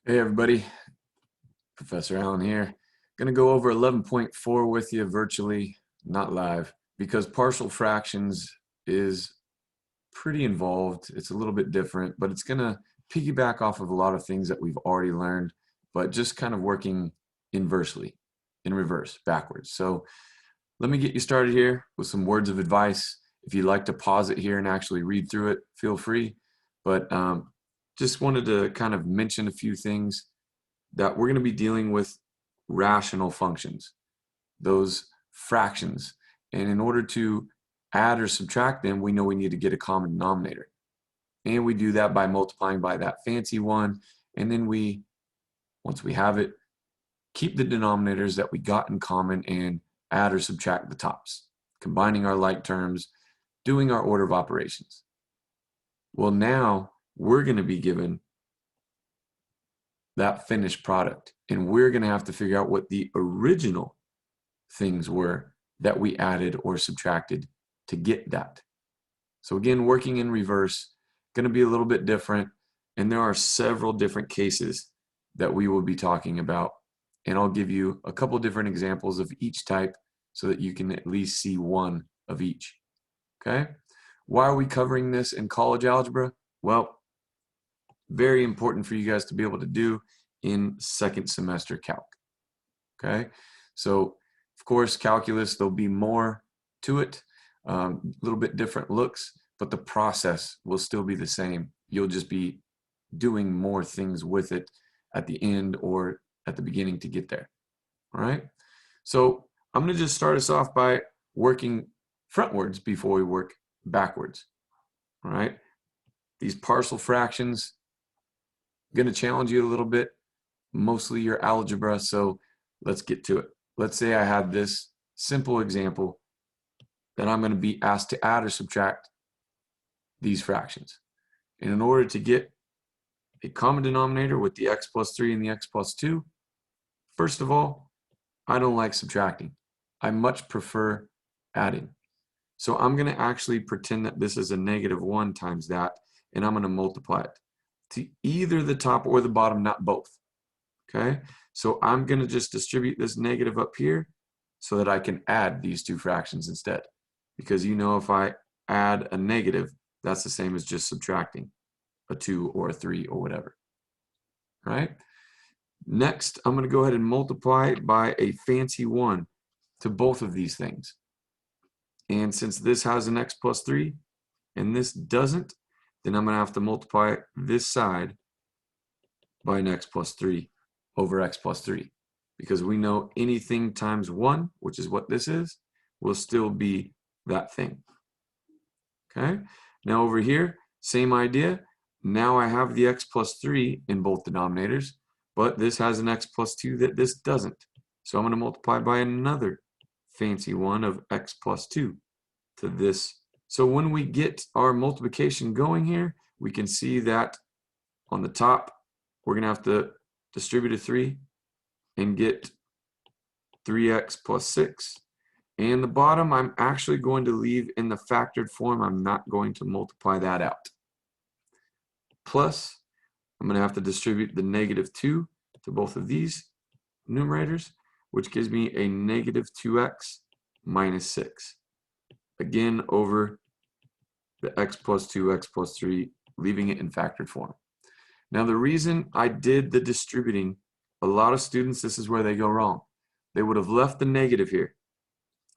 Hey everybody, Professor Allen here. Going to go over 11.4 with you virtually, not live, because partial fractions is pretty involved. It's a little bit different, but it's going to piggyback off of a lot of things that we've already learned, but just kind of working inversely, in reverse, backwards. So let me get you started here with some words of advice. If you'd like to pause it here and actually read through it, feel free. But just wanted to kind of mention a few things that we're going to be dealing with rational functions, those fractions. And in order to add or subtract them, we know we need to get a common denominator. And we do that by multiplying by that fancy one. And then once we have it, keep the denominators that we got in common and add or subtract the tops, combining our like terms, doing our order of operations. Well, now we're going to be given that finished product, and we're going to have to figure out what the original things were that we added or subtracted to get that. So again, working in reverse, going to be a little bit different, and there are several different cases that we will be talking about, and I'll give you a couple different examples of each type so that you can at least see one of each. Okay? Why are we covering this in college algebra? Well, very important for you guys to be able to do in second semester calc. Okay, so of course calculus, there'll be more to it, a little bit different looks, but the process will still be the same. You'll just be doing more things with it at the end or at the beginning to get there. All right, so I'm going to just start us off by working frontwards before we work backwards. All right, these partial fractions, going to challenge you a little bit, mostly your algebra, so let's get to it. Let's say I have this simple example that I'm going to be asked to add or subtract these fractions. And in order to get a common denominator with the x plus 3 and the x plus 2, first of all, I don't like subtracting. I much prefer adding. So I'm going to actually pretend that this is a -1 times that, and I'm going to multiply it to either the top or the bottom, not both. Okay, so I'm going to just distribute this negative up here so that I can add these two fractions instead. Because you know, if I add a negative, that's the same as just subtracting a 2 or a 3 or whatever. All right, next I'm going to go ahead and multiply by a fancy 1 to both of these things. And since this has an x plus 3 and this doesn't, then I'm going to have to multiply this side by an x plus 3 over x plus 3. Because we know anything times 1, which is what this is, will still be that thing. Okay? Now over here, same idea. Now I have the x plus 3 in both denominators, but this has an x plus 2 that this doesn't. So I'm going to multiply by another fancy 1 of x plus 2 to this. So when we get our multiplication going here, we can see that on the top, we're going to have to distribute a 3 and get 3x plus 6. And the bottom, I'm actually going to leave in the factored form. I'm not going to multiply that out. Plus, I'm going to have to distribute the -2 to both of these numerators, which gives me a -2x minus 6. Again, over the x plus 2, x plus 3, leaving it in factored form. Now, the reason I did the distributing, a lot of students, this is where they go wrong. They would have left the negative here.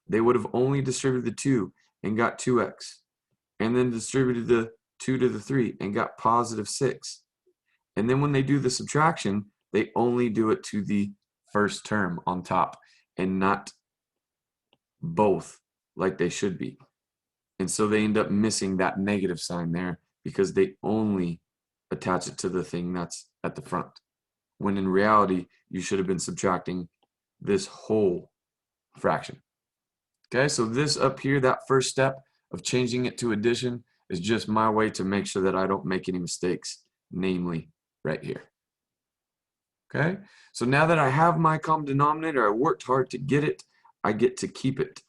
They would have only distributed the 2 and got 2x, and then distributed the 2 to the 3 and got positive 6. And then when they do the subtraction, they only do it to the first term on top and not both like they should be. And so they end up missing that negative sign there because they only attach it to the thing that's at the front. When in reality, you should have been subtracting this whole fraction. Okay, so this up here, that first step of changing it to addition, is just my way to make sure that I don't make any mistakes, namely right here. Okay, so now that I have my common denominator, I worked hard to get it, I get to keep it.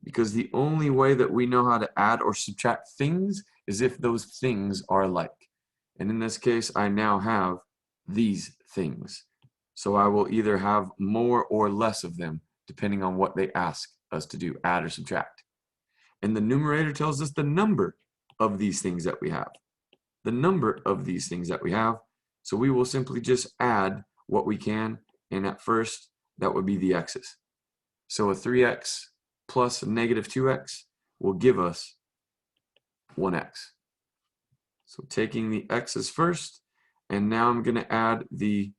Because the only way that we know how to add or subtract things is if those things are alike. And in this case, I now have these things. So I will either have more or less of them, depending on what they ask us to do, add or subtract. And the numerator tells us the number of these things that we have. The number of these things that we have. So we will simply just add what we can, and at first, that would be the x's. So a 3x plus a negative 2x will give us 1x. So taking the x's first, and now I'm going to add the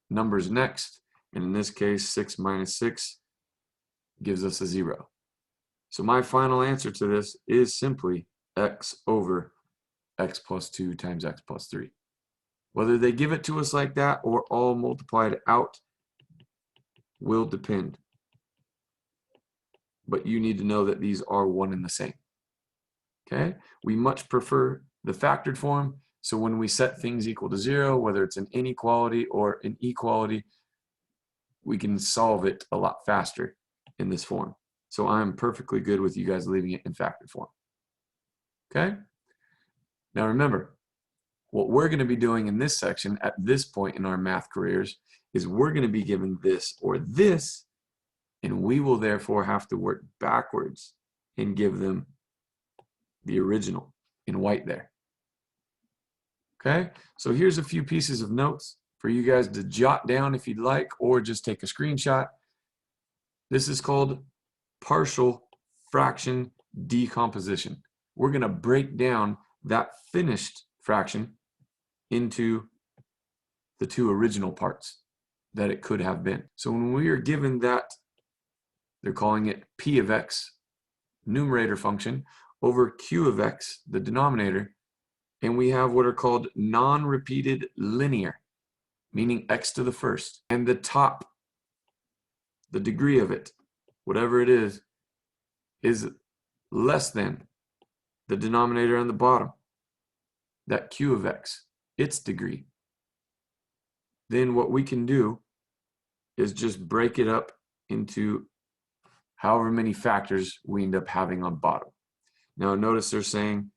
numbers next, and in this case 6 minus 6 gives us a 0. So my final answer to this is simply x over x plus 2 times x plus 3. Whether they give it to us like that or all multiplied out will depend. But you need to know that these are one and the same. Okay? We much prefer the factored form. So when we set things equal to 0, whether it's an inequality or an equality, we can solve it a lot faster in this form. So I'm perfectly good with you guys leaving it in factored form. Okay? Now remember, what we're going to be doing in this section at this point in our math careers is we're going to be given this or this, and we will therefore have to work backwards and give them the original in white there. Okay, so here's a few pieces of notes for you guys to jot down if you'd like, or just take a screenshot. This is called partial fraction decomposition. We're going to break down that finished fraction into the two original parts that it could have been. So when we are given that, they're calling it p of x, numerator function, over q of x, the denominator, and we have what are called non-repeated linear, meaning x to the first, and the top, the degree of it, whatever it is less than the denominator on the bottom, that q of x, its degree. Then what we can do is just break it up into however many factors we end up having on bottom. Now notice they're saying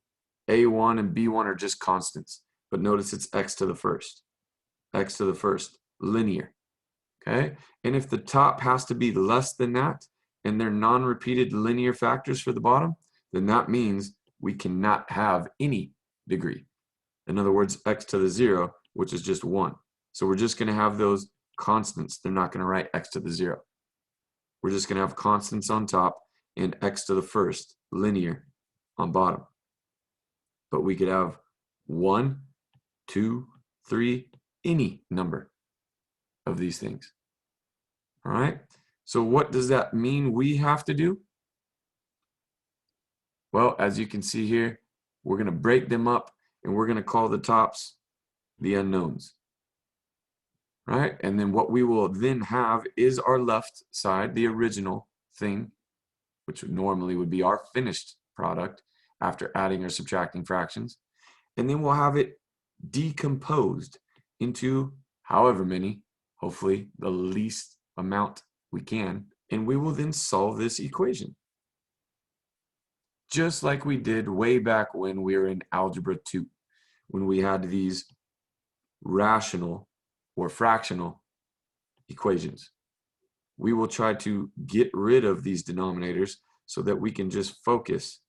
a1 and b1 are just constants, but notice it's x to the first, linear. Okay, and if the top has to be less than that and they're non-repeated linear factors for the bottom, then that means we cannot have any degree. In other words, x to the 0, which is just 1. So we're just going to have those constants. They're not going to write x to the 0. We're just going to have constants on top and x to the first, linear, on bottom. But we could have 1, 2, 3, any number of these things. All right? So what does that mean we have to do? Well, as you can see here, we're going to break them up and we're going to call the tops the unknowns. Right? And then what we will then have is our left side, the original thing, which normally would be our finished product after adding or subtracting fractions. And then we'll have it decomposed into however many, hopefully the least amount we can, and we will then solve this equation. Just like we did way back when we were in Algebra 2, when we had these rational or fractional equations. We will try to get rid of these denominators so that we can just focus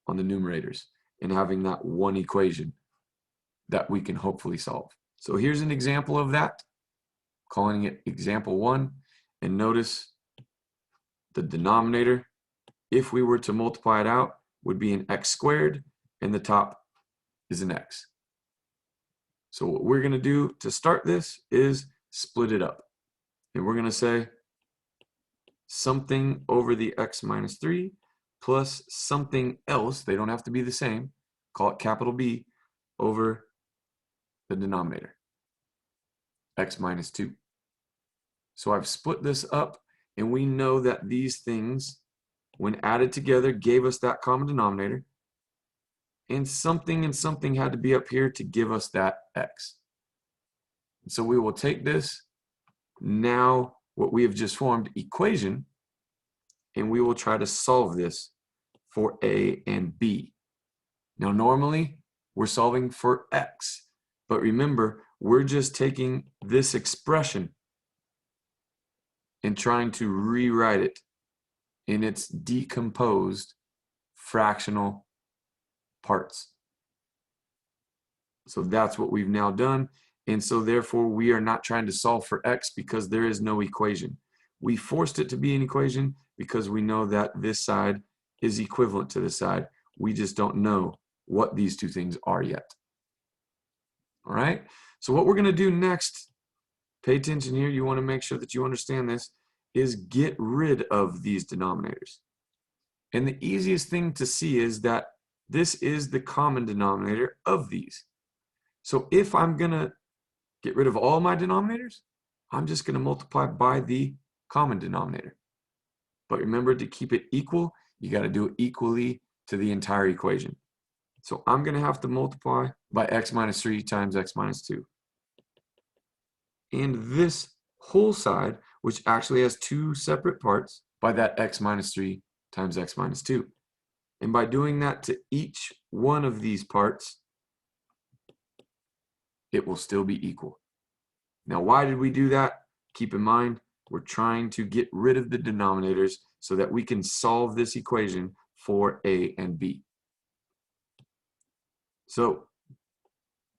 on the numerators and having that one equation that we can hopefully solve. So here's an example of that, calling it example 1, and notice the denominator, if we were to multiply it out, would be an x squared, and the top is an x. So what we're going to do to start this is split it up. And we're going to say something over the x minus 3 plus something else, they don't have to be the same, call it capital B, over the denominator, x minus 2. So I've split this up, and we know that these things, when added together, gave us that common denominator. And something had to be up here to give us that x. So we will take this, now what we have just formed, equation, and we will try to solve this for a and b. Now normally, we're solving for x. But remember, we're just taking this expression and trying to rewrite it in its decomposed fractional parts. So that's what we've now done. And so therefore we are not trying to solve for x because there is no equation. We forced it to be an equation because we know that this side is equivalent to this side. We just don't know what these two things are yet. All right? So what we're going to do next, pay attention here, you want to make sure that you understand this, is get rid of these denominators. And the easiest thing to see is that this is the common denominator of these. So if I'm going to get rid of all my denominators, I'm just going to multiply by the common denominator. But remember, to keep it equal, you got to do it equally to the entire equation. So I'm going to have to multiply by x minus 3 times x minus 2. And this whole side, which actually has two separate parts, by that x minus 3 times x minus 2. And by doing that to each one of these parts, it will still be equal. Now, why did we do that? Keep in mind, we're trying to get rid of the denominators so that we can solve this equation for a and b. So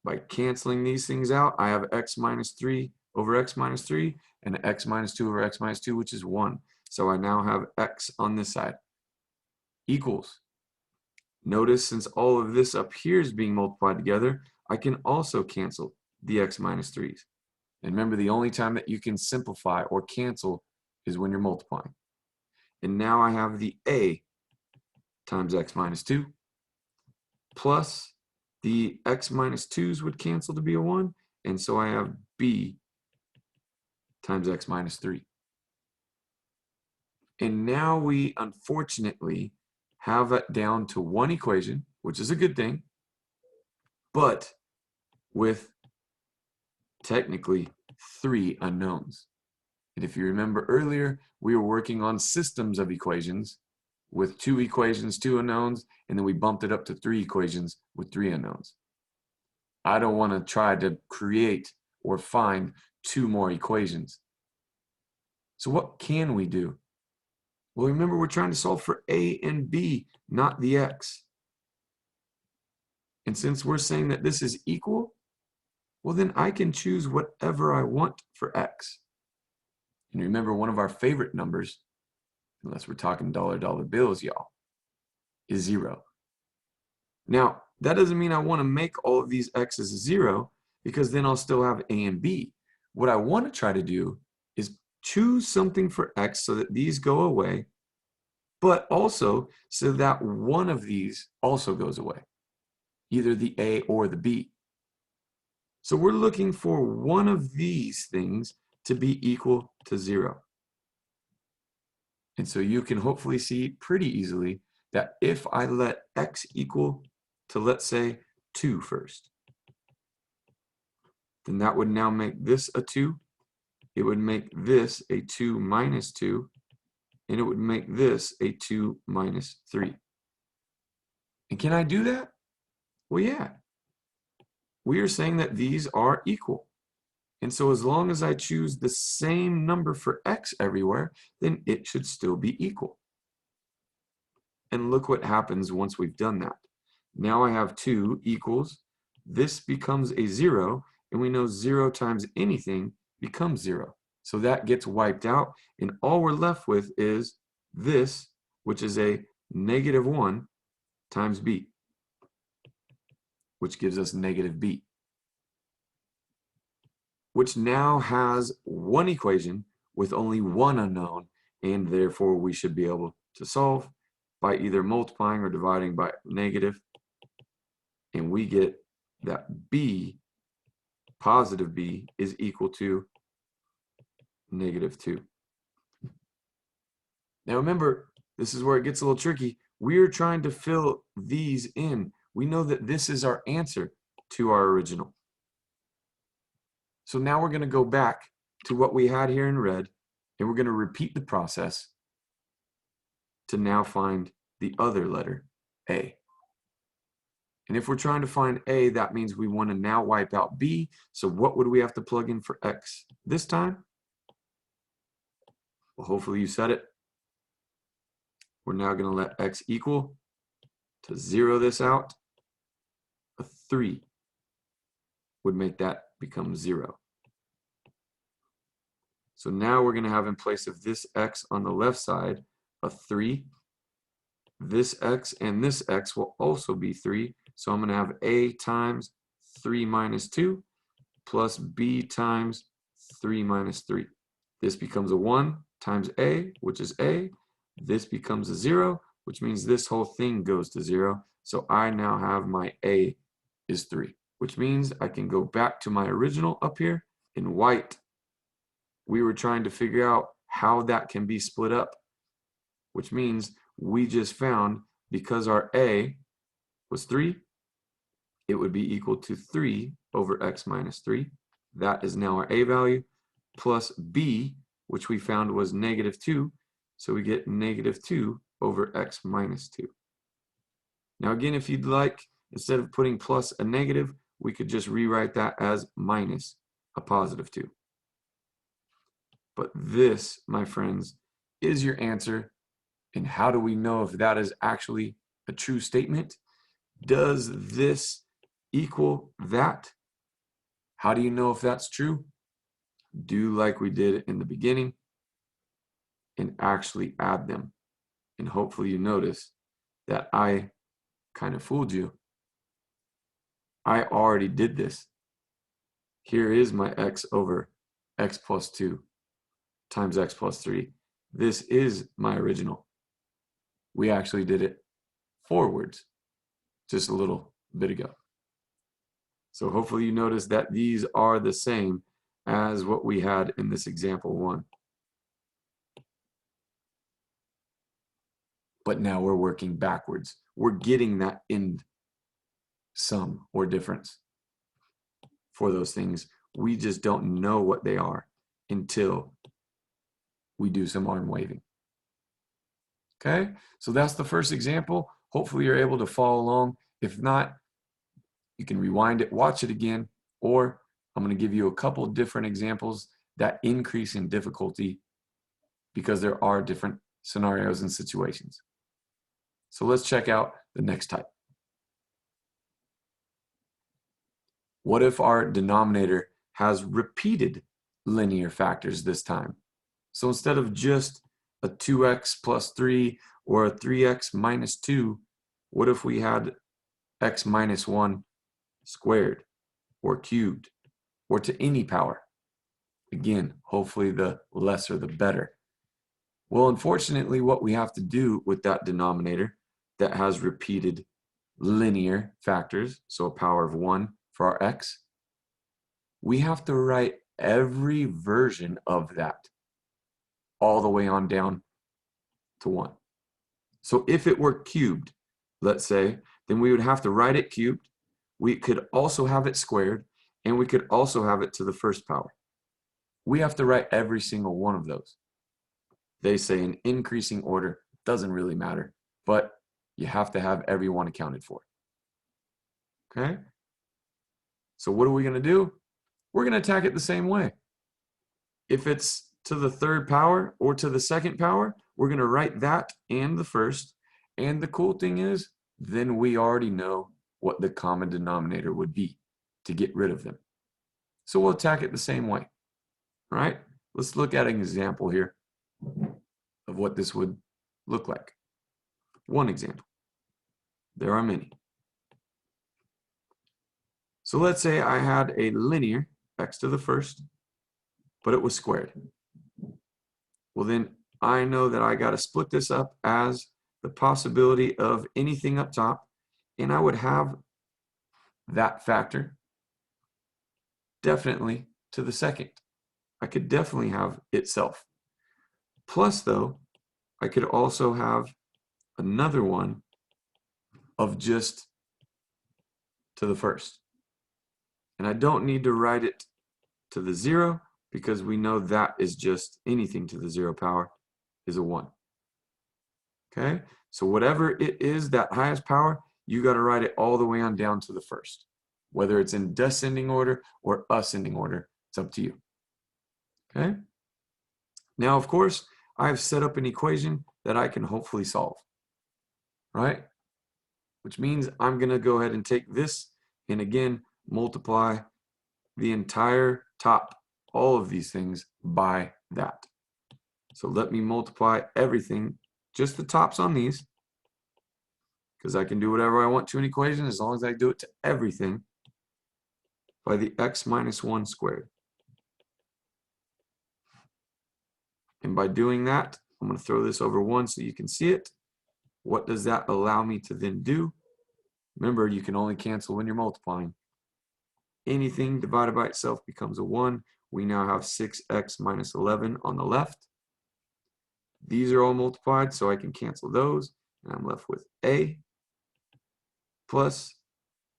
by canceling these things out, I have x minus 3 over x minus 3 and x minus 2 over x minus 2, which is 1. So I now have x on this side equals. Notice, since all of this up here is being multiplied together, I can also cancel the x minus 3's. And remember, the only time that you can simplify or cancel is when you're multiplying. And now I have the a times x minus 2 plus the x minus 2's would cancel to be a 1. And so I have b times x minus 3. And now we, unfortunately, have it down to one equation, which is a good thing, but with technically 3 unknowns. And if you remember earlier, we were working on systems of equations with 2 equations, 2 unknowns, and then we bumped it up to 3 equations with 3 unknowns. I don't want to try to create or find 2 more equations. So what can we do? Well, remember, we're trying to solve for a and b, not the x. And since we're saying that this is equal, well, then I can choose whatever I want for x. And remember, one of our favorite numbers, unless we're talking dollar bills, y'all, is 0. Now, that doesn't mean I want to make all of these x's 0, because then I'll still have a and b. What I want to try to do is choose something for x so that these go away, but also so that one of these also goes away, either the a or the b. So we're looking for one of these things to be equal to 0. And so you can hopefully see pretty easily that if I let x equal to, let's say, 2 first, then that would now make this a 2. It would make this a 2 minus 2, and it would make this a 2 minus 3. And can I do that? Well, yeah. We are saying that these are equal. And so as long as I choose the same number for x everywhere, then it should still be equal. And look what happens once we've done that. Now I have 2 equals, this becomes a 0, and we know 0 times anything becomes 0. So that gets wiped out, and all we're left with is this, which is a -1 times b, which gives us -b, which now has one equation with only one unknown, and therefore we should be able to solve by either multiplying or dividing by negative, and we get that b, positive b, is equal to -2. Now remember, this is where it gets a little tricky. We're trying to fill these in. We know that this is our answer to our original. So now we're going to go back to what we had here in red, and we're going to repeat the process to now find the other letter, A. And if we're trying to find a, that means we want to now wipe out b. So what would we have to plug in for x this time? Well, hopefully you said it. We're now going to let x equal, to zero this out, a 3 would make that become 0. So now we're going to have, in place of this x on the left side, a 3. This x and this x will also be 3. So I'm going to have a times 3 minus 2 plus b times 3 minus 3. This becomes a 1 times a, which is a. This becomes a 0, which means this whole thing goes to 0. So I now have my a is 3, which means I can go back to my original up here in white. We were trying to figure out how that can be split up, which means we just found, because our a was 3, it would be equal to 3 over x minus 3. That is now our a value, plus b, which we found was negative 2. So we get negative 2 over x minus 2. Now again, if you'd like, instead of putting plus a negative, we could just rewrite that as minus a positive 2. But this, my friends, is your answer. And how do we know if that is actually a true statement? Does this equal that? How do you know if that's true? Do like we did in the beginning and actually add them. And hopefully you notice that I kind of fooled you. I already did this. Here is my x over x plus 2 times x plus 3. This is my original. We actually did it forwards just a little bit ago. So hopefully you notice that these are the same as what we had in this example 1. But now we're working backwards. We're getting that end sum or difference for those things. We just don't know what they are until we do some arm waving. Okay, so that's the first example. Hopefully you're able to follow along. If not, you can rewind it, watch it again, or I'm going to give you a couple of different examples that increase in difficulty because there are different scenarios and situations. So let's check out the next type. What if our denominator has repeated linear factors this time? So instead of just a 2x plus 3 or a 3x minus 2, what if we had x minus 1 squared or cubed or to any power? Again, hopefully the lesser the better. Well, unfortunately, what we have to do with that denominator that has repeated linear factors, so a power of 1 for our x, we have to write every version of that all the way on down to 1. So if it were cubed, let's say, then we would have to write it cubed. We could also have it squared, and we could also have it to the first power. We have to write every single one of those. They say in increasing order, doesn't really matter, but you have to have every one accounted for. Okay? So what are we going to do? We're going to attack it the same way. If it's to the third power or to the second power, we're going to write that and the first. And the cool thing is, then we already know what the common denominator would be to get rid of them. So we'll attack it the same way. All right? Let's look at an example here of what this would look like. One example. There are many. So let's say I had a linear x to the first, but it was squared. Well, then I know that I got to split this up as the possibility of anything up top, and I would have that factor definitely to the second. I could definitely have itself. Plus, though, I could also have another one of just to the first. And I don't need to write it to the 0 because we know that is just anything to the 0 power is a 1. Okay? So whatever it is, that highest power, you got to write it all the way on down to the first. Whether it's in descending order or ascending order, it's up to you. Okay? Now, of course, I've set up an equation that I can hopefully solve, right? Which means I'm going to go ahead and take this and again multiply the entire top, all of these things, by that. So let me multiply everything, just the tops on these, because I can do whatever I want to an equation as long as I do it to everything, by the x minus 1 squared. And by doing that, I'm going to throw this over 1 so you can see it. What does that allow me to then do? Remember, you can only cancel when you're multiplying. Anything divided by itself becomes a 1. We now have 6x minus 11 on the left. These are all multiplied, so I can cancel those. And I'm left with a plus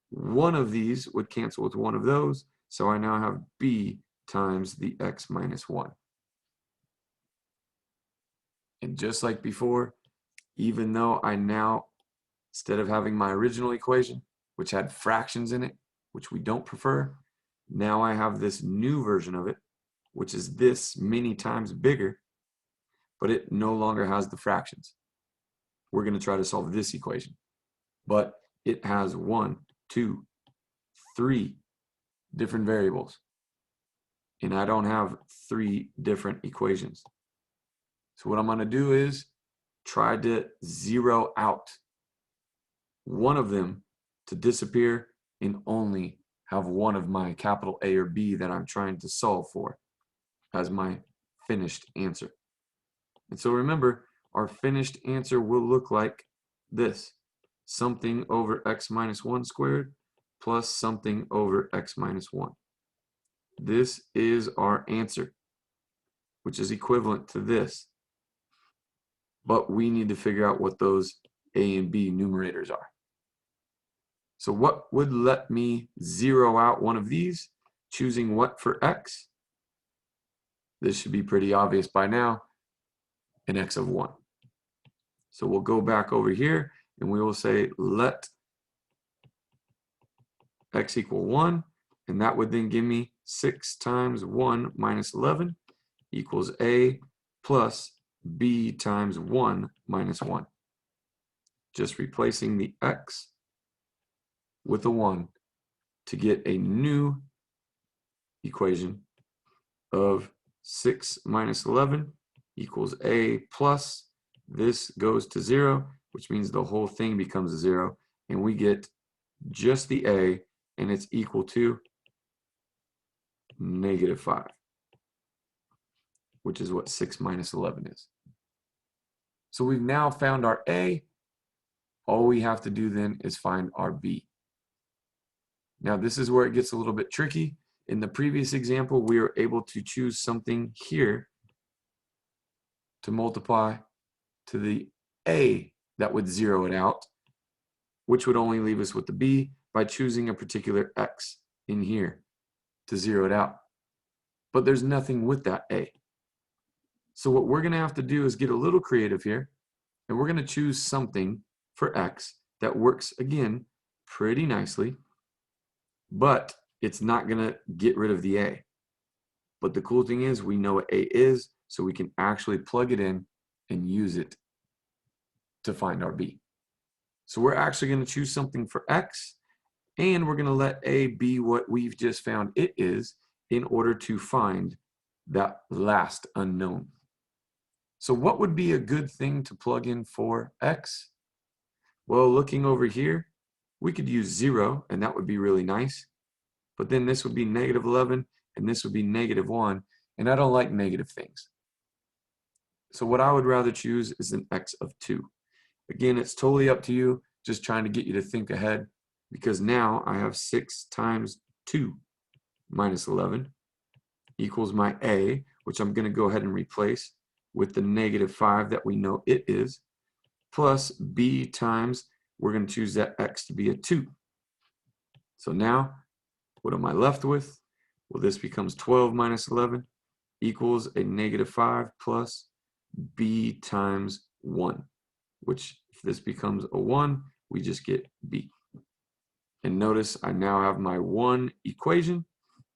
one of these would cancel with one of those. So I now have b times the x minus 1. And just like before, even though I now, instead of having my original equation, which had fractions in it, which we don't prefer, now I have this new version of it, which is this many times bigger, but it no longer has the fractions. We're going to try to solve this equation. But it has 1, 2, 3 different variables. And I don't have 3 different equations. So what I'm going to do is try to zero out one of them to disappear and only have one of my capital A or B that I'm trying to solve for as my finished answer. And so remember, our finished answer will look like this. Something over x minus 1 squared plus something over x minus 1. This is our answer, which is equivalent to this. But we need to figure out what those a and b numerators are. So what would let me zero out one of these? Choosing what for x? This should be pretty obvious by now, an x of 1. So we'll go back over here and we will say let x equal 1, and that would then give me 6 times 1 minus 11 equals a plus b times 1 minus 1. Just replacing the x with a 1 to get a new equation of 6 minus 11 equals a plus, this goes to 0, which means the whole thing becomes a 0, and we get just the a, and it's equal to -5, which is what 6 minus 11 is. So we've now found our a. All we have to do then is find our b. Now this is where it gets a little bit tricky. In the previous example, we were able to choose something here to multiply to the a that would zero it out, which would only leave us with the b by choosing a particular x in here to zero it out. But there's nothing with that a. So what we're going to have to do is get a little creative here, and we're going to choose something for x that works, again, pretty nicely, but it's not going to get rid of the a. But the cool thing is we know what a is, so we can actually plug it in and use it to find our b. So we're actually going to choose something for x, and we're going to let a be what we've just found it is in order to find that last unknown. So what would be a good thing to plug in for x? Well, looking over here, we could use 0, and that would be really nice. But then this would be -11, and this would be -1, and I don't like negative things. So what I would rather choose is an x of 2. Again, it's totally up to you, just trying to get you to think ahead, because now I have 6 times 2 minus 11 equals my a, which I'm going to go ahead and replace with the -5 that we know it is, plus b times, we're going to choose that x to be a 2. So now, what am I left with? Well, this becomes 12 minus 11 equals a -5 plus b times 1, which if this becomes a 1, we just get b. And notice I now have my one equation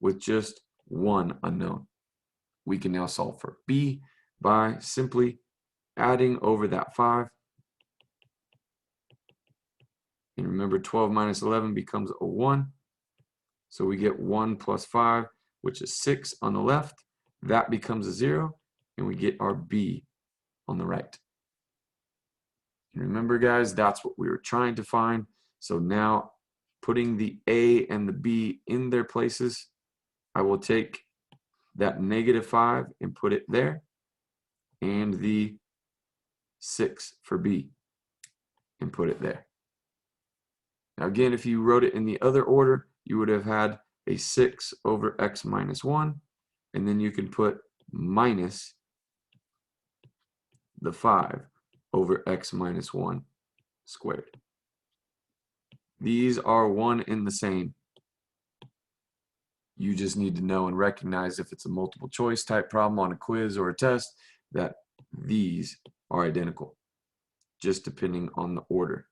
with just one unknown. We can now solve for b by simply adding over that 5. And remember, 12 minus 11 becomes a 1. So we get 1 plus 5, which is 6 on the left. That becomes a 0, and we get our b on the right. And remember, guys, that's what we were trying to find. So now, putting the a and the b in their places, I will take that -5 and put it there, and the 6 for b and put it there. Now again, if you wrote it in the other order, you would have had a 6 over x minus 1, and then you can put minus the 5 over x minus 1 squared. These are one and the same. You just need to know and recognize if it's a multiple choice type problem on a quiz or a test that these are identical, just depending on the order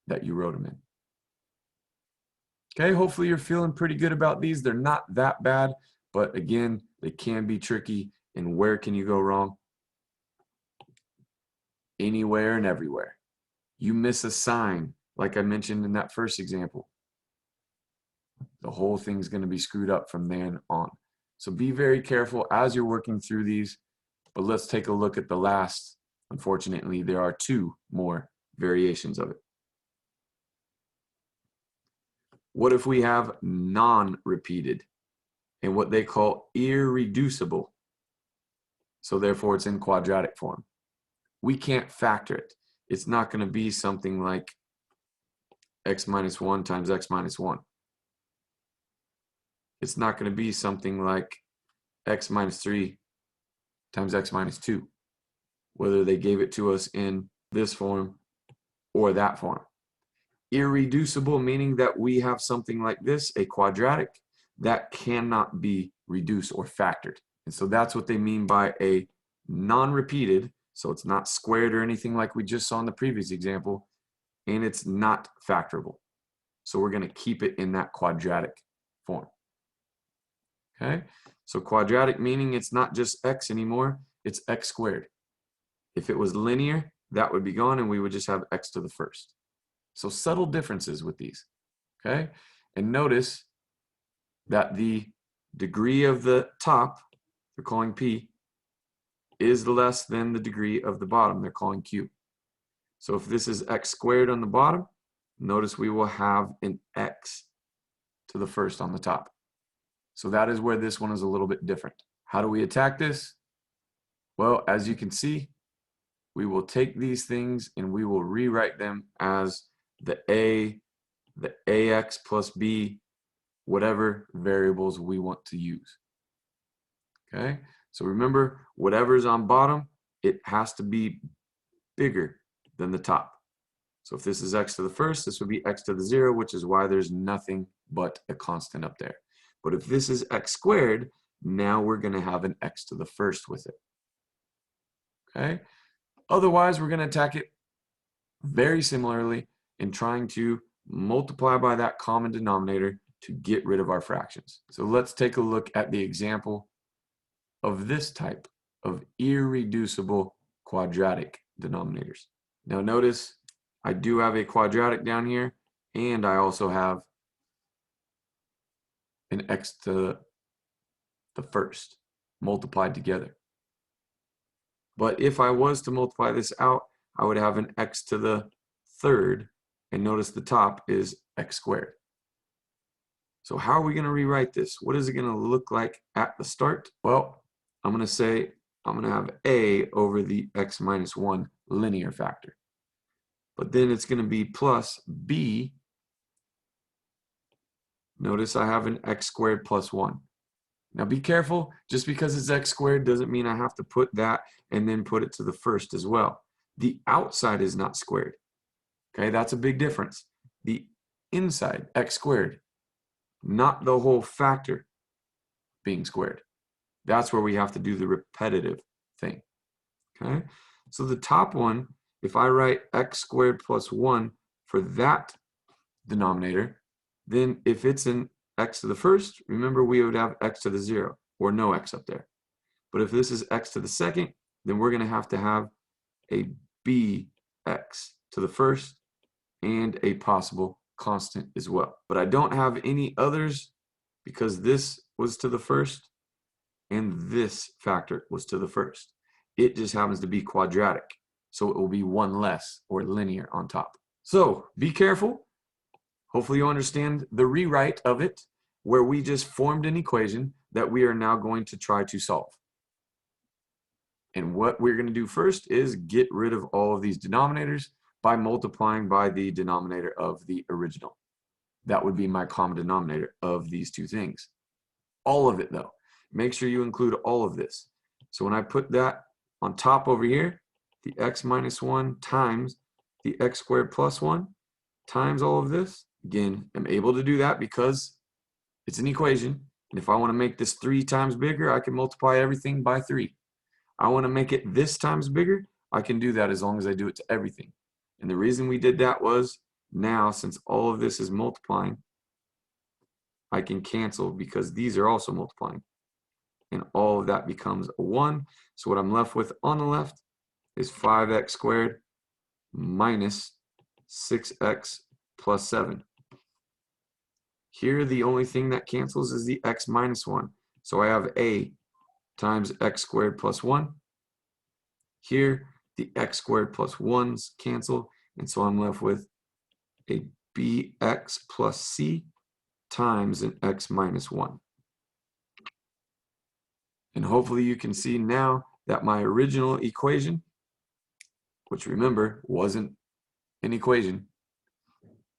that you wrote them in. Okay, hopefully you're feeling pretty good about these. They're not that bad, but again, they can be tricky. And where can you go wrong? Anywhere and everywhere. You miss a sign, like I mentioned in that first example, the whole thing's going to be screwed up from then on. So be very careful as you're working through these. But let's take a look at the last. Unfortunately, there are 2 more variations of it. What if we have non-repeated and what they call irreducible? So therefore it's in quadratic form. We can't factor it. It's not going to be something like x minus 1 times x minus 1. It's not going to be something like x minus 3 times x minus 2, whether they gave it to us in this form or that form. Irreducible, meaning that we have something like this, a quadratic, that cannot be reduced or factored. And so that's what they mean by a non-repeated. So it's not squared or anything like we just saw in the previous example, and it's not factorable. So we're going to keep it in that quadratic form. Okay, so quadratic meaning it's not just x anymore, it's x squared. If it was linear, that would be gone and we would just have x to the first. So subtle differences with these. Okay, and notice that the degree of the top, they're calling p, is less than the degree of the bottom, they're calling q. So if this is x squared on the bottom, notice we will have an x to the first on the top. So that is where this one is a little bit different. How do we attack this? Well, as you can see, we will take these things and we will rewrite them as the ax plus b, whatever variables we want to use. Okay, so remember, whatever's on bottom, it has to be bigger than the top. So if this is x to the first, this would be x to the 0, which is why there's nothing but a constant up there. But if this is x squared, now we're going to have an x to the first with it. Okay, otherwise we're going to attack it very similarly in trying to multiply by that common denominator to get rid of our fractions. So let's take a look at the example of this type of irreducible quadratic denominators. Now notice I do have a quadratic down here, and I also have an x to the first multiplied together. But if I was to multiply this out, I would have an x to the third, and notice the top is x squared. So how are we going to rewrite this? What is it going to look like at the start? Well, I'm going to say I'm going to have a over the x minus 1 linear factor. But then it's going to be plus b. Notice I have an x squared plus 1. Now be careful, just because it's x squared doesn't mean I have to put that and then put it to the first as well. The outside is not squared. Okay, that's a big difference. The inside, x squared, not the whole factor being squared. That's where we have to do the repetitive thing. Okay, so the top one, if I write x squared plus 1 for that denominator, then if it's an x to the first, remember we would have x to the 0, or no x up there. But if this is x to the second, then we're going to have a bx to the first and a possible constant as well. But I don't have any others because this was to the first and this factor was to the first. It just happens to be quadratic, so it will be one less, or linear, on top. So be careful. Hopefully you understand the rewrite of it, where we just formed an equation that we are now going to try to solve. And what we're going to do first is get rid of all of these denominators by multiplying by the denominator of the original. That would be my common denominator of these two things. All of it, though. Make sure you include all of this. So when I put that on top over here, the x minus 1 times the x squared plus 1 times all of this. Again, I'm able to do that because it's an equation. And if I want to make this 3 times bigger, I can multiply everything by 3. I want to make it this times bigger, I can do that as long as I do it to everything. And the reason we did that was, now since all of this is multiplying, I can cancel because these are also multiplying. And all of that becomes a 1. So what I'm left with on the left is 5x squared minus 6x plus 7. Here, the only thing that cancels is the x minus 1. So I have a times x squared plus 1. Here, the x squared plus 1's cancel, and so I'm left with a bx plus c times an x minus 1. And hopefully you can see now that my original equation, which remember wasn't an equation,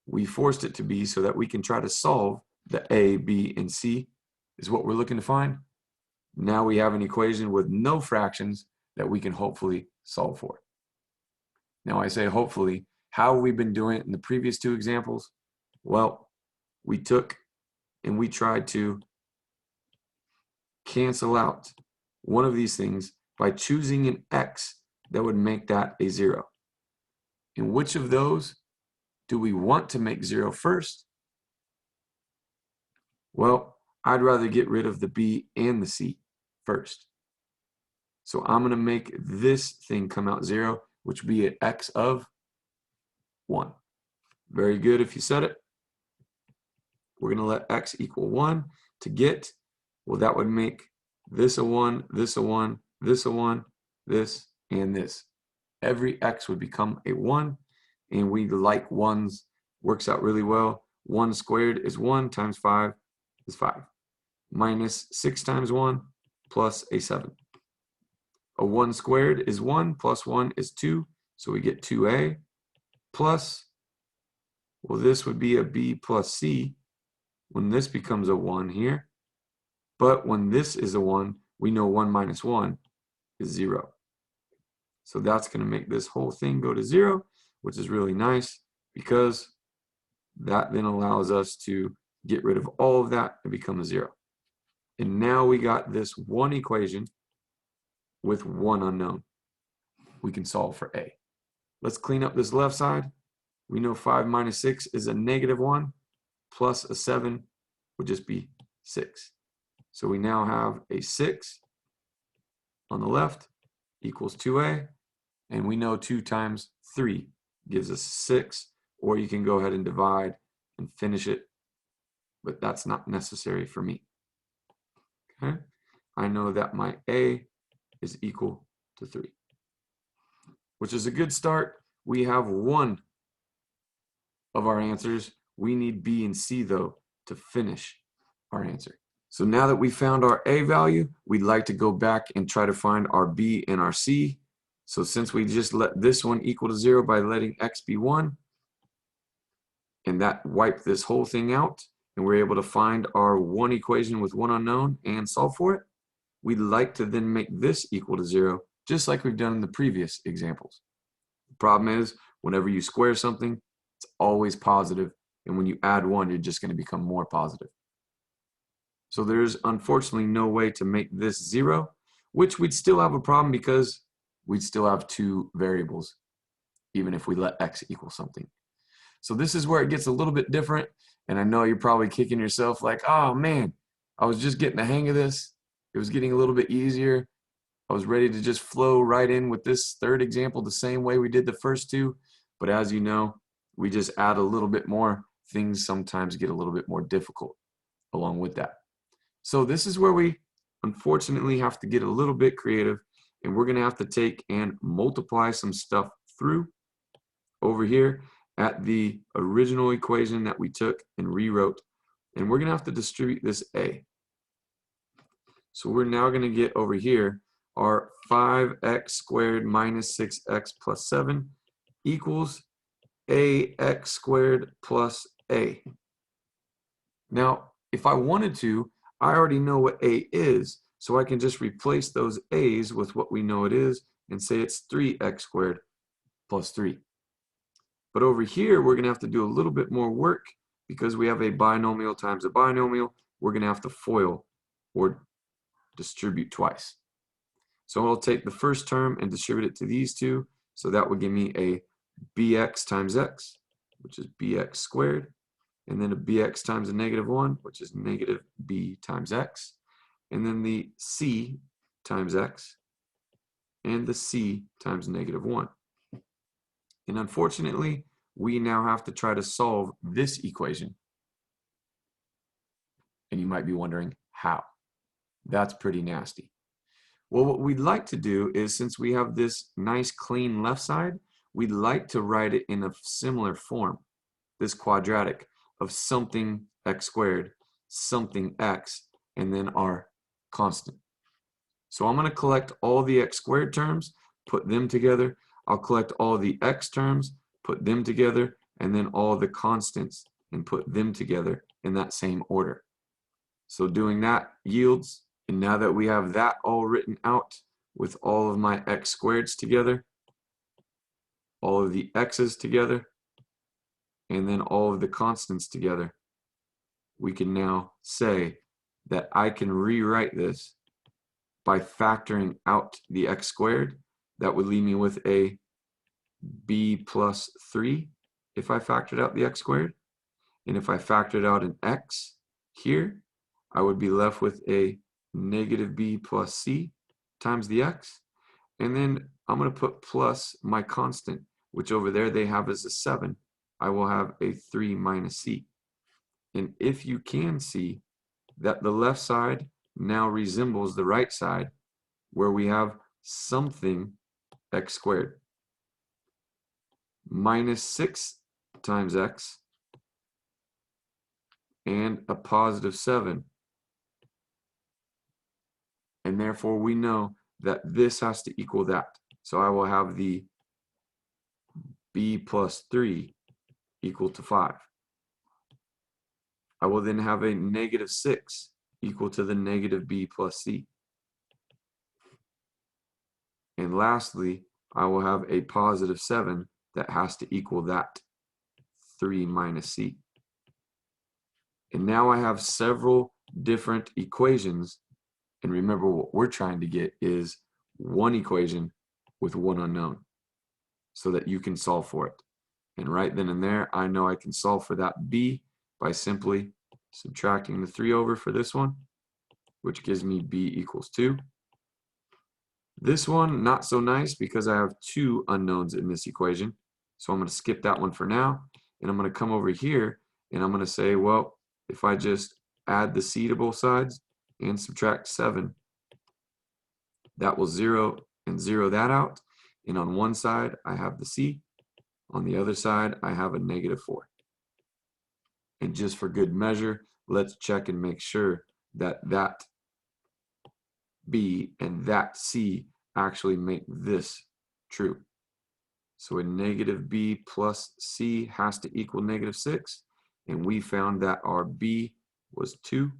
we forced it to be so that we can try to solve the a, b, and c is what we're looking to find. Now we have an equation with no fractions that we can hopefully solve for. Now I say hopefully. How have we been doing it in the previous two examples? Well, we took and we tried to cancel out one of these things by choosing an x that would make that a 0. And which of those do we want to make 0 first? Well, I'd rather get rid of the b and the c first. So I'm going to make this thing come out 0, which would be an x of 1. Very good if you said it. We're going to let x equal 1 to get, well, that would make this a 1, this a 1, this a 1, this, and this. Every x would become a 1, and we like 1s. Works out really well. 1 squared is 1 times 5 is 5. Minus 6 times 1 plus a 7. A 1 squared is 1 plus 1 is 2, so we get 2a plus, well, this would be a b plus c when this becomes a 1 here. But when this is a 1, we know 1 minus 1 is 0. So that's going to make this whole thing go to 0, which is really nice because that then allows us to get rid of all of that and become a 0. And now we got this one equation with one unknown. We can solve for a. Let's clean up this left side. We know 5 minus 6 is a negative 1, plus a 7 would just be 6. So we now have a 6 on the left equals 2a, and we know 2 times 3 gives us 6, or you can go ahead and divide and finish it, but that's not necessary for me. Okay? I know that my a is equal to 3, which is a good start. We have one of our answers. We need b and c, though, to finish our answer. So now that we found our a value, we'd like to go back and try to find our b and our c. So since we just let this one equal to 0 by letting x be 1, and that wiped this whole thing out, and we're able to find our one equation with one unknown and solve for it, we'd like to then make this equal to 0, just like we've done in the previous examples. The problem is, whenever you square something, it's always positive, and when you add 1, you're just going to become more positive. So there's unfortunately no way to make this 0, which we'd still have a problem because we'd still have two variables, even if we let x equal something. So this is where it gets a little bit different. And I know you're probably kicking yourself like, oh man, I was just getting the hang of this. It was getting a little bit easier. I was ready to just flow right in with this third example the same way we did the first two. But as you know, we just add a little bit more. Things sometimes get a little bit more difficult along with that. So this is where we unfortunately have to get a little bit creative, and we're going to have to take and multiply some stuff through over here at the original equation that we took and rewrote, and we're going to have to distribute this a. So we're now going to get over here our 5x squared minus 6x plus 7 equals ax squared plus a. Now, if I wanted to, I already know what a is, so I can just replace those a's with what we know it is and say it's 3x squared plus 3. But over here, we're going to have to do a little bit more work because we have a binomial times a binomial. We're going to have to FOIL or distribute twice. So I'll take the first term and distribute it to these two. So that would give me a bx times x, which is bx squared, and then a bx times a negative 1, which is negative b times x, and then the c times x, and the c times negative 1. And unfortunately, we now have to try to solve this equation. And you might be wondering, how? That's pretty nasty. Well, what we'd like to do is, since we have this nice clean left side, we'd like to write it in a similar form, this quadratic of something x squared, something x, and then our constant. So I'm going to collect all the x squared terms, put them together. I'll collect all the x terms, put them together, and then all the constants and put them together in that same order. So doing that yields, and now that we have that all written out with all of my x squareds together, all of the x's together, and then all of the constants together, we can now say that I can rewrite this by factoring out the x squared. That would leave me with a b plus 3 if I factored out the x squared. And if I factored out an x here, I would be left with a negative b plus c times the x. And then I'm going to put plus my constant, which over there they have as a 7. I will have a 3 minus c. And if you can see that the left side now resembles the right side, where we have something x squared minus 6 times x and a positive 7. And therefore we know that this has to equal that. So I will have the b plus 3 equal to 5. I will then have a negative 6 equal to the negative b plus c. And lastly, I will have a positive 7 that has to equal that 3 minus c. And now I have several different equations. And remember, what we're trying to get is one equation with one unknown so that you can solve for it. And right then and there, I know I can solve for that b by simply subtracting the 3 over for this one, which gives me b equals 2. This one, not so nice because I have 2 unknowns in this equation. So I'm going to skip that one for now. And I'm going to come over here and I'm going to say, well, if I just add the c to both sides and subtract 7, that will 0 and 0 that out. And on one side, I have the c. On the other side, I have a negative 4. And just for good measure, let's check and make sure that that b and that c actually make this true. So a negative b plus c has to equal negative 6. And we found that our b was 2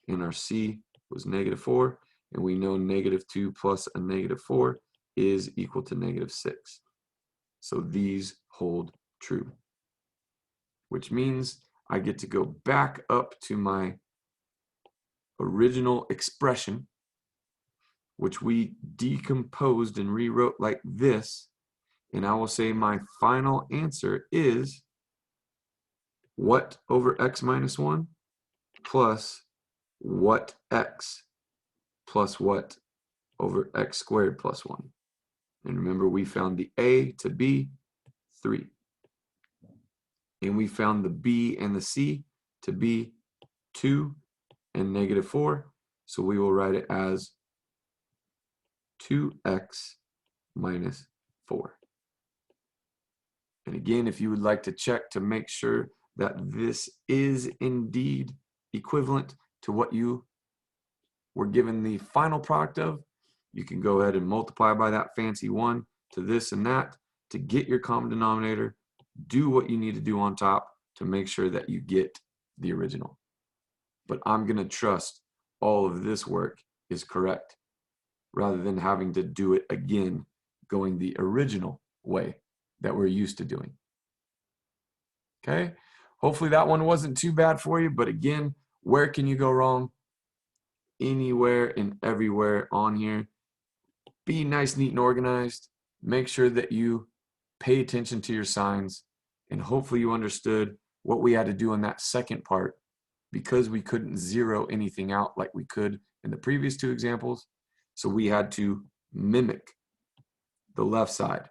and our c was negative 4. And we know negative 2 plus a negative 4 is equal to negative 6. So these hold true, which means I get to go back up to my original expression, which we decomposed and rewrote like this. And I will say my final answer is what over x minus 1 plus what x plus what over x squared plus 1. And remember, we found the a to be 3. And we found the b and the c to be 2 and negative 4. So we will write it as 2x minus 4. And again, if you would like to check to make sure that this is indeed equivalent to what you were given the final product of, you can go ahead and multiply by that fancy 1 to this and that to get your common denominator. Do what you need to do on top to make sure that you get the original. But I'm going to trust all of this work is correct rather than having to do it again going the original way that we're used to doing. Okay? Hopefully that one wasn't too bad for you, but again, where can you go wrong? Anywhere and everywhere on here. Be nice, neat, and organized. Make sure that you pay attention to your signs, and hopefully you understood what we had to do in that second part because we couldn't zero anything out like we could in the previous two examples. So we had to mimic the left side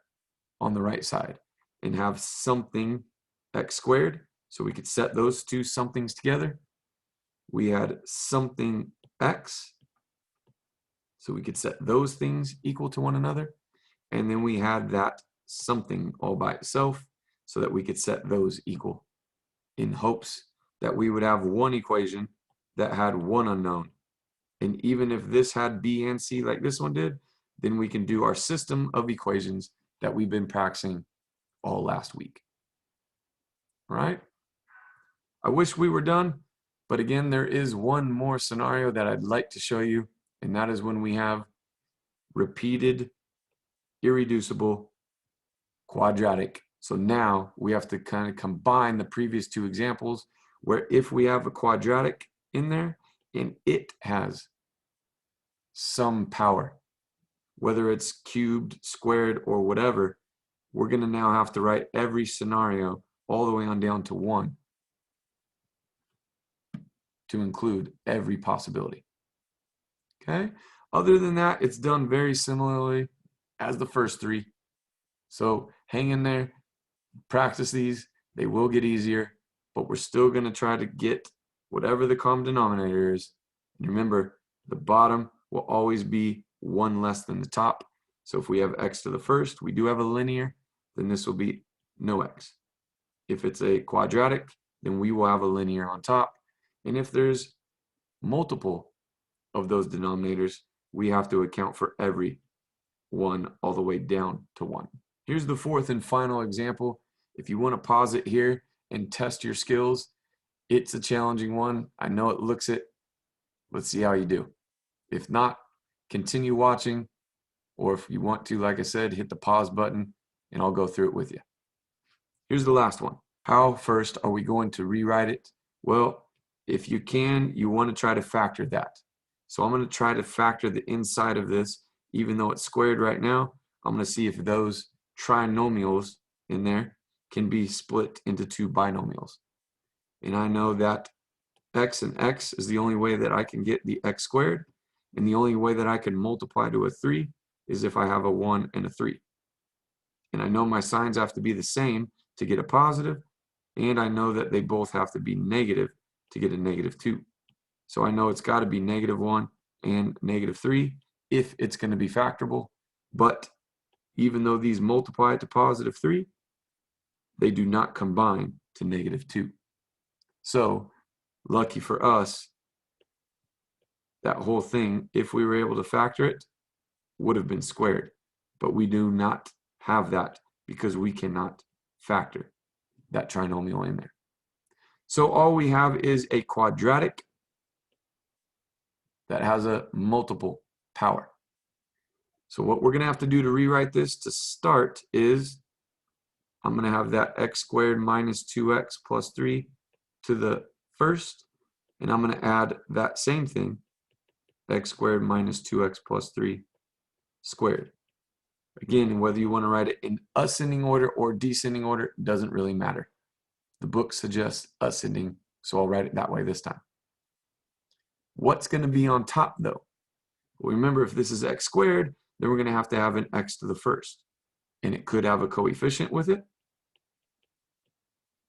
on the right side and have something x squared, so we could set those two somethings together. We had something x, so we could set those things equal to one another. And then we had that something all by itself so that we could set those equal, in hopes that we would have one equation that had one unknown. And even if this had b and c like this one did, then we can do our system of equations that we've been practicing all last week. All right? I wish we were done, but again, there is one more scenario that I'd like to show you, and that is when we have repeated, irreducible, quadratic. So now we have to kind of combine the previous two examples, where if we have a quadratic in there and it has some power, whether it's cubed, squared, or whatever, we're going to now have to write every scenario all the way on down to 1 to include every possibility. Okay? Other than that, it's done very similarly as the first three. So hang in there, practice these. They will get easier, but we're still going to try to get whatever the common denominator is. And remember, the bottom will always be 1 less than the top. So if we have x to the first, we do have a linear, then this will be no x. If it's a quadratic, then we will have a linear on top. And if there's multiple of those denominators, we have to account for every one all the way down to 1. Here's the fourth and final example. If you want to pause it here and test your skills, it's a challenging one. I know it looks it. Let's see how you do. If not, continue watching, or if you want to, like I said, hit the pause button and I'll go through it with you. Here's the last one. How first are we going to rewrite it? Well, if you can, you want to try to factor that. So I'm going to try to factor the inside of this, even though it's squared right now. I'm going to see if those trinomials in there can be split into 2 binomials. And I know that x and x is the only way that I can get the x squared, and the only way that I can multiply to a 3 is if I have a 1 and a 3. And I know my signs have to be the same to get a positive, and I know that they both have to be negative to get a -2. So I know it's got to be -1 and -3 if it's going to be factorable. But even though these multiply to +3, they do not combine to -2. So lucky for us, that whole thing, if we were able to factor it, would have been squared. But we do not have that because we cannot factor that trinomial in there. So all we have is a quadratic that has a multiple power. So what we're going to have to do to rewrite this to start is I'm going to have that x squared minus 2x plus 3 to the first, and I'm going to add that same thing, x squared minus 2x plus 3 squared. Again, whether you want to write it in ascending order or descending order doesn't really matter. The book suggests ascending, so I'll write it that way this time. What's going to be on top, though? Well, remember, if this is x squared, then we're going to have an x to the first. And it could have a coefficient with it.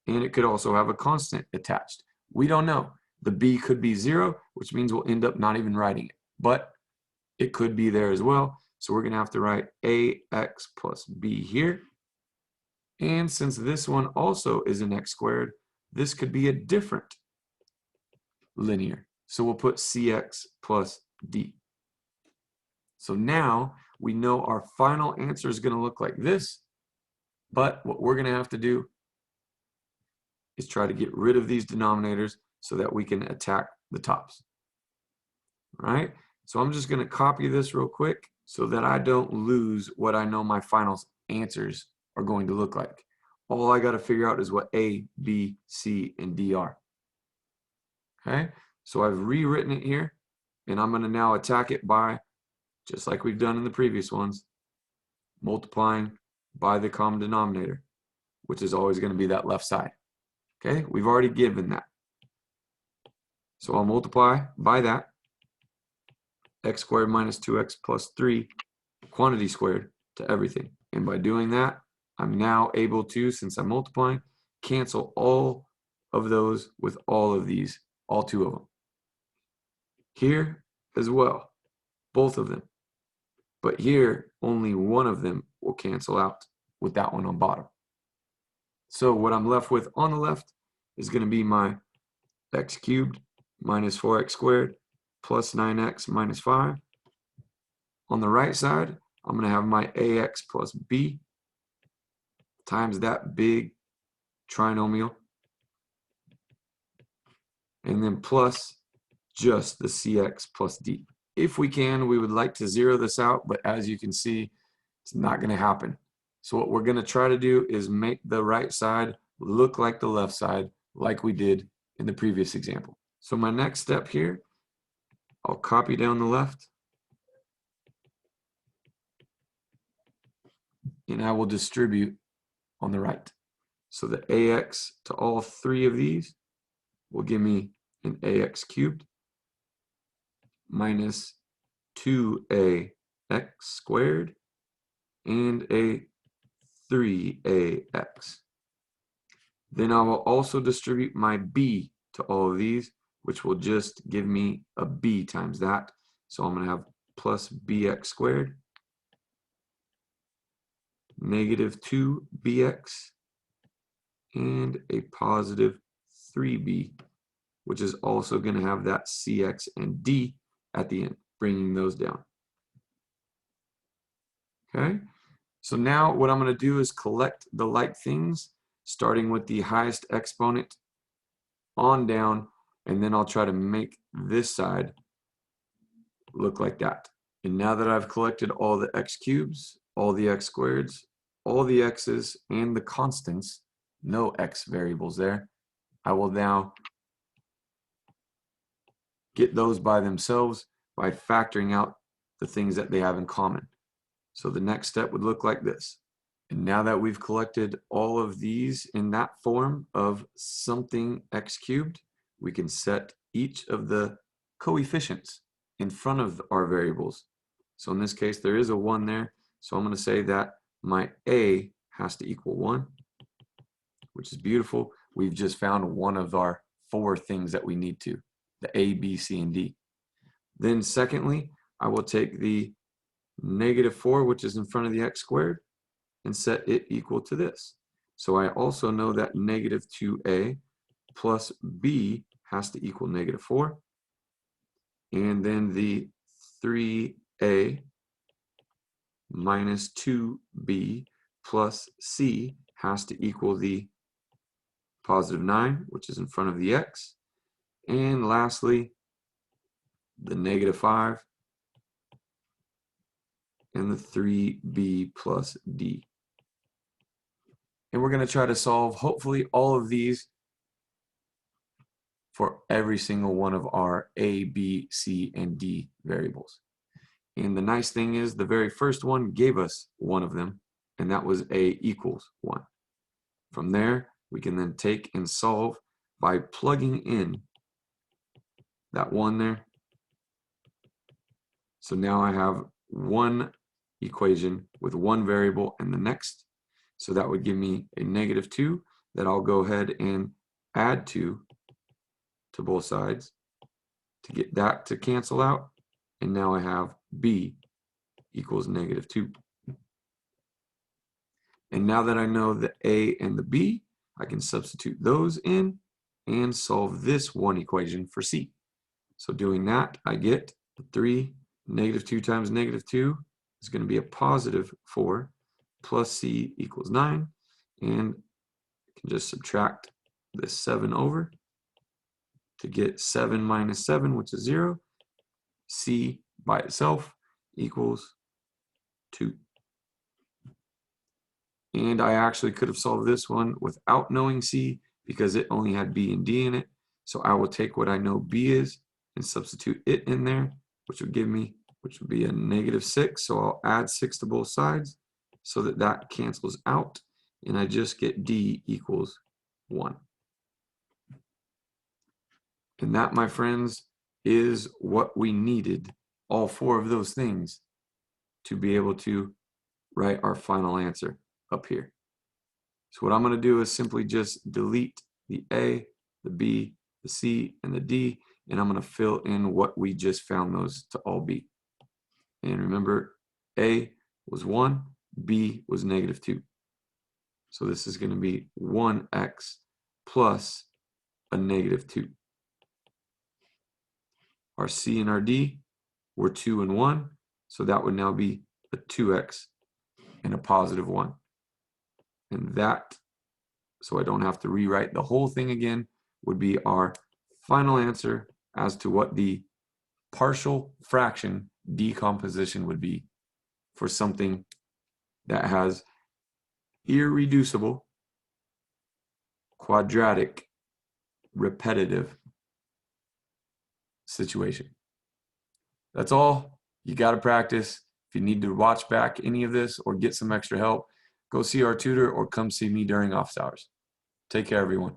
And it could also have a constant attached. We don't know. The b could be 0, which means we'll end up not even writing it. But it could be there as well. So we're going to have to write ax plus b here. And since this one also is an x squared, this could be a different linear. So we'll put cx plus d. So now we know our final answer is going to look like this. But what we're going to have to do is try to get rid of these denominators so that we can attack the tops. All right? So I'm just going to copy this real quick so that I don't lose what I know my final answers are going to look like. All I got to figure out is what A, B, C, and D are. Okay? So I've rewritten it here, and I'm going to now attack it by, just like we've done in the previous ones, multiplying by the common denominator, which is always going to be that left side. Okay? We've already given that. So I'll multiply by that, x squared minus 2x plus 3, quantity squared, to everything. And by doing that, I'm now able to, since I'm multiplying, cancel all of those with all of these, all two of them. Here as well, both of them. But here, only one of them will cancel out with that one on bottom. So what I'm left with on the left is going to be my x cubed minus 4x squared plus 9x minus 5. On the right side, I'm going to have my ax plus b times that big trinomial, and then plus just the cx plus d. If we can, we would like to zero this out, but as you can see, it's not going to happen. So what we're going to try to do is make the right side look like the left side, like we did in the previous example. So my next step here, I'll copy down the left, and I will distribute on the right. So the ax to all three of these will give me an ax cubed minus 2ax squared and a 3ax. Then I will also distribute my b to all of these, which will just give me a b times that. So I'm going to have plus bx squared negative 2bx and a positive 3b, which is also going to have that cx and d at the end, bringing those down. Okay, so now what I'm going to do is collect the like things, starting with the highest exponent on down, and then I'll try to make this side look like that. And now that I've collected all the x cubes, all the x squareds, all the x's, and the constants, no x variables there, I will now get those by themselves by factoring out the things that they have in common. So the next step would look like this. And now that we've collected all of these in that form of something x cubed, we can set each of the coefficients in front of our variables. So in this case, there is a 1 there. So I'm going to say that my a has to equal 1, which is beautiful. We've just found one of our 4 things that we need to, the a, b, c, and d. Then secondly, I will take the negative 4, which is in front of the x squared, and set it equal to this. So I also know that negative 2a plus b has to equal negative 4. And then the 3a minus 2b plus c has to equal the positive 9, which is in front of the x. And lastly, the negative 5 and the 3b plus d. And we're going to try to solve, hopefully, all of these for every single one of our a, b, c, and d variables. And the nice thing is the very first one gave us one of them, and that was a equals 1. From there, we can then take and solve by plugging in that 1 there. So now I have one equation with one variable and the next. So that would give me a -2 that I'll go ahead and add to both sides to get that to cancel out. And now I have b equals -2. And now that I know the a and the b, I can substitute those in and solve this one equation for c. So doing that, I get 3, -2 times -2 is going to be a +4, plus c equals 9, and I can just subtract this 7 over to get 7 minus 7, which is 0. C by itself equals 2. And I actually could have solved this one without knowing C because it only had B and D in it. So I will take what I know B is and substitute it in there, which would be a -6. So I'll add 6 to both sides so that that cancels out. And I just get D equals 1. And that, my friends, is what we needed, all 4 of those things, to be able to write our final answer up here. So what I'm going to do is simply just delete the A, the B, the C, and the D, and I'm going to fill in what we just found those to all be. And remember, A was 1, B was -2. So this is going to be 1x plus a -2. Our C and our D were 2 and 1, so that would now be a 2x and a +1. And that, so I don't have to rewrite the whole thing again, would be our final answer as to what the partial fraction decomposition would be for something that has irreducible, quadratic, repetitive situation. That's all. You got to practice. If you need to watch back any of this or get some extra help, go see our tutor or come see me during office hours. Take care, everyone.